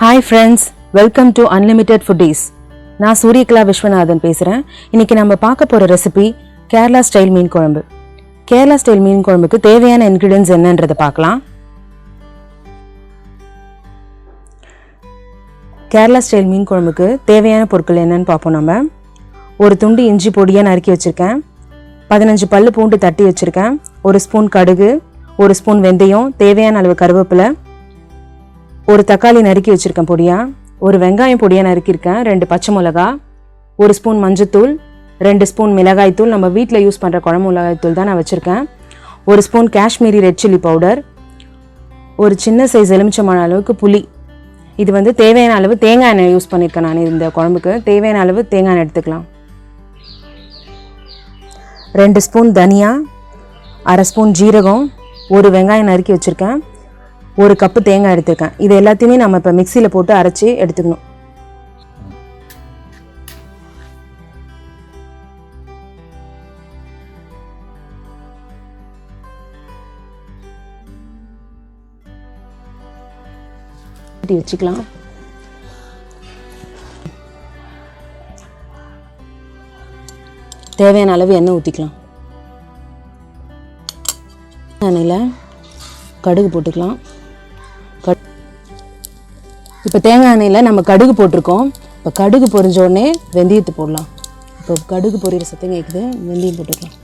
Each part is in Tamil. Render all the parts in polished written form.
Hi friends, welcome to Unlimited Foodies. நான் சூரியகலா விஸ்வநாதன் பேசுகிறேன். இன்றைக்கி நம்ம பார்க்க போகிற ரெசிபி கேரளா ஸ்டைல் மீன் குழம்பு. கேரளா ஸ்டைல் மீன் குழம்புக்கு தேவையான இன்க்ரீடியன்ஸ் என்னன்றதை பார்க்கலாம். கேரளா ஸ்டைல் மீன் குழம்புக்கு தேவையான பொருட்கள் என்னன்னு பார்ப்போம். நம்ம ஒரு துண்டு இஞ்சி பொடியாக நறுக்கி வச்சுருக்கேன், 15 பல்லு பூண்டு தட்டி வச்சுருக்கேன், ஒரு ஸ்பூன் கடுகு, ஒரு ஸ்பூன் வெந்தயம், தேவையான அளவு கருவேப்பிலை, ஒரு தக்காளி நறுக்கி வச்சுருக்கேன் பொடியாக, ஒரு வெங்காயம் பொடியாக நறுக்கியிருக்கேன், 2 பச்சை மிளகா, ஒரு ஸ்பூன் மஞ்சத்தூள், 2 ஸ்பூன் மிளகாய்த்தூள், நம்ம வீட்டில் யூஸ் பண்ணுற குழம்பு மிளகாய்த்தூள் தான் நான் வச்சுருக்கேன், ஒரு spoon Kashmiri red chilli powder, ஒரு சின்ன சைஸ் எலுமிச்சம்பழம் அளவுக்கு புளி. இது தேவையான அளவு தேங்காய் எண்ணெய் யூஸ் பண்ணியிருக்கேன். நான் இந்த குழம்புக்கு தேவையான அளவு தேங்காய் எண்ணெய் எடுத்துக்கலாம். 2 ஸ்பூன் தனியா, 1/2 ஸ்பூன் ஜீரகம், ஒரு வெங்காயம் நறுக்கி வச்சுருக்கேன், ஒரு கப்பு தேங்காய் எடுத்துருக்கேன். இது எல்லாத்தையுமே நம்ம இப்போ மிக்சியில் போட்டு அரைச்சி எடுத்துக்கணும். வச்சுக்கலாம். தேவையான அளவு எண்ணெய் ஊற்றிக்கலாம். எண்ணெயில் கடுகு போட்டுக்கலாம். இப்போ தேங்காய் எண்ணெயில் நம்ம கடுகு போட்டிருக்கோம். இப்போ கடுகு பொரிஞ்ச உடனே வெந்தயத்தை போடலாம். இப்போ கடுகு பொரியிற சத்தம் கேட்குது, வெந்தயம் போட்டுக்கலாம்.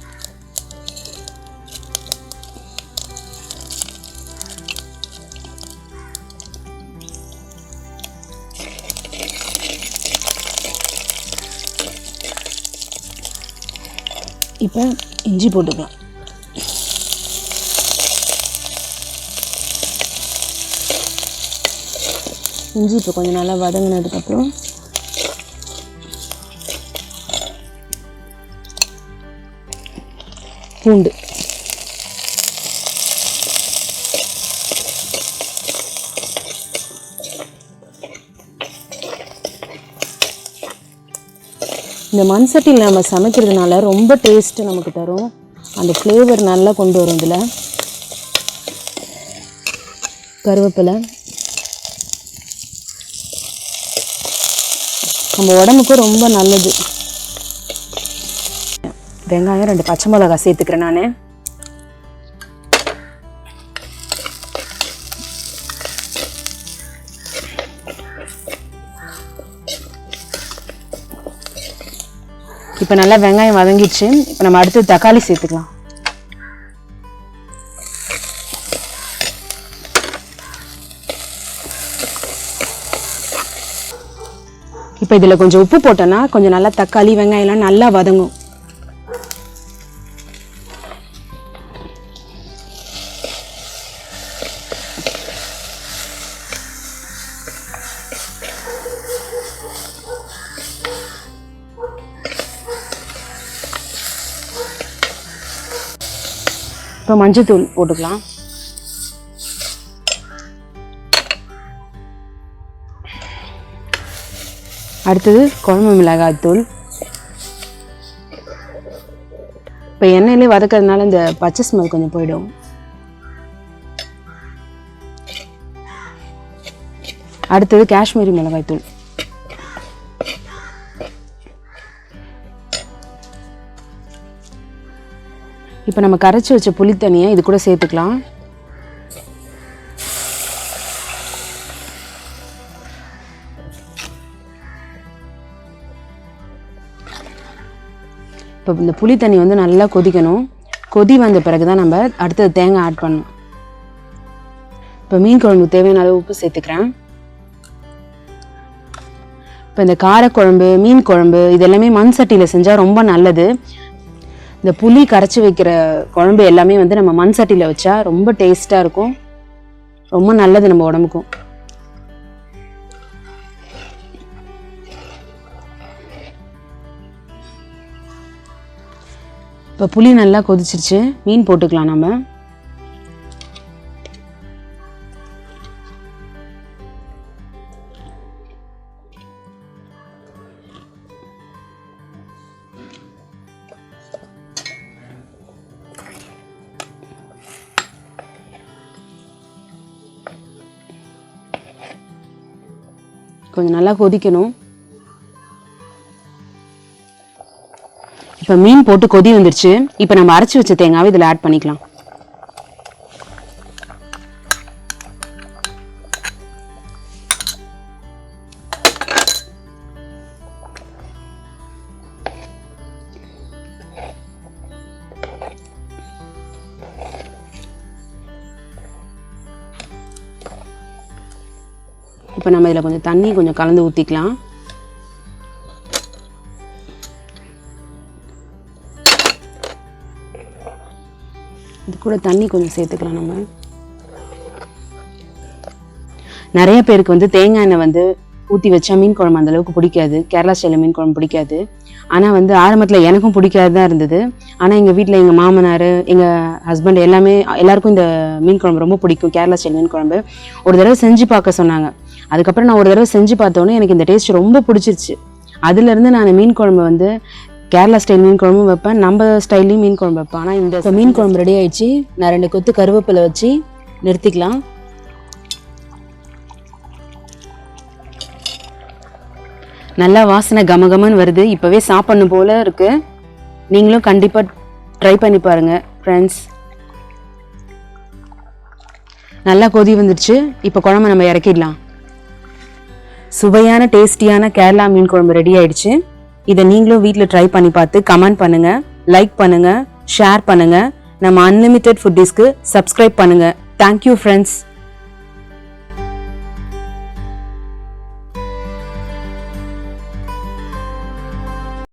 இப்போ இஞ்சி போட்டுக்கலாம். இஞ்சி இப்போ கொஞ்சம் நல்லா வதங்கினதுக்கப்புறம் பூண்டு, இந்த மண் சட்டியில் நம்ம சமைக்கிறதுனால ரொம்ப டேஸ்ட்டு நமக்கு தரும். அந்த ஃப்ளேவர் நல்லா கொண்டு வரும். இதில் கருவேப்பிலை நம்ம உடம்புக்கு ரொம்ப நல்லது. வெங்காயம், 2 பச்சை மிளகாய் சேர்த்துக்கிறேன் நான். இப்போ நல்லா வெங்காயம் வதங்கிடுச்சு. இப்போ நம்ம அடுத்து தக்காளி சேர்த்துக்கலாம். இப்போ இதில் கொஞ்சம் உப்பு போட்டோன்னா கொஞ்சம் நல்லா தக்காளி வெங்காயம்லாம் நல்லா வதங்கும். இப்போ மஞ்சத்தூள் போட்டுக்கலாம். அடுத்தது குழம்பு மிளகாய்த்தூள். இப்போ எண்ணெயிலே வதக்கிறதுனால இந்த பச்சை ஸ்மெல் கொஞ்சம் போயிடும். அடுத்தது காஷ்மீரி மிளகாய்த்தூள். இப்போ நம்ம கரைச்சி வச்ச புளி தண்ணியை இது கூட சேர்த்துக்கலாம். இப்போ இந்த புளி தண்ணி நல்லா கொதிக்கணும். கொதி வந்த பிறகு தான் நம்ம அடுத்தது தேங்காய் ஆட் பண்ணணும். இப்போ மீன் குழம்புக்கு தேவையான அளவு உப்பு சேர்த்துக்கிறேன். இப்போ இந்த காரக்குழம்பு, மீன் குழம்பு இது எல்லாமே மண் சட்டியில் செஞ்சால் ரொம்ப நல்லது. இந்த புளி கரைச்சி வைக்கிற குழம்பு எல்லாமே நம்ம மண் சட்டியில் வச்சா ரொம்ப டேஸ்ட்டாக இருக்கும், ரொம்ப நல்லது நம்ம உடம்புக்கும். இப்போ புளி நல்லா கொதிச்சிருச்சு, மீன் போட்டுக்கலாம் நம்ம. கொஞ்சம் நல்லா கொதிக்கணும். இப்போ மீன் போட்டு கொதி வந்துருச்சு. இப்போ நம்ம அரைச்சி வச்ச தேங்காவை இதில் ஆட் பண்ணிக்கலாம். இப்போ நம்ம இதில் கொஞ்சம் தண்ணி கொஞ்சம் கலந்து ஊற்றிக்கலாம். இது கூட தண்ணி கொஞ்சம் சேர்த்துக்கலாம். நம்ம நிறைய பேருக்கு வந்து தேங்காய் எண்ணெய் வந்து ஊற்றி வச்சா மீன் குழம்பு அந்தளவுக்கு பிடிக்காது. கேரளா ஸ்டைலில் மீன் குழம்பு பிடிக்காது. ஆனால் வந்து ஆரம்பத்தில் எனக்கும் பிடிக்காது தான் இருந்தது. ஆனால் எங்கள் வீட்டில் எங்கள் மாமனார், எங்கள் ஹஸ்பண்ட் எல்லாருக்கும் இந்த மீன் குழம்பு ரொம்ப பிடிக்கும். கேரளா ஸ்டைல் மீன் குழம்பு ஒரு தடவை செஞ்சு பார்க்க சொன்னாங்க. அதுக்கப்புறம் நான் ஒரு தடவை செஞ்சு பார்த்தோன்னே எனக்கு இந்த டேஸ்ட் ரொம்ப பிடிச்சிருச்சு. அதுலேருந்து நான் மீன் குழம்பு வந்து கேரளா ஸ்டைல் மீன் குழம்பும் வைப்பேன், நம்ம ஸ்டைல்லையும் மீன் குழம்பு வைப்பேன். ஆனால் இந்த மீன் குழம்பு ரெடி ஆயிடுச்சு. நான் 2 கொத்து கருவேப்பிலை வச்சு நிறுத்திக்கலாம். நல்லா வாசனை கமகமன்னு வருது. இப்போவே சாப்பிடணும் போல இருக்கு. நீங்களும் கண்டிப்பாக ட்ரை பண்ணி பாருங்கள் ஃப்ரெண்ட்ஸ். நல்லா கொதி வந்துடுச்சு. இப்போ குழம்பு நம்ம இறக்கிடலாம். சுவையான டேஸ்டியான கேரளா மீன் குழம்பு ரெடி ஆயிடுச்சு. இதை நீங்களும் வீட்டில் ட்ரை பண்ணி பார்த்து கமெண்ட் பண்ணுங்கள், லைக் பண்ணுங்கள், ஷேர் பண்ணுங்கள். நம்ம அன்லிமிட்டெட் ஃபுட்டீஸ்க்கு சப்ஸ்கிரைப் பண்ணுங்கள். Thank you friends.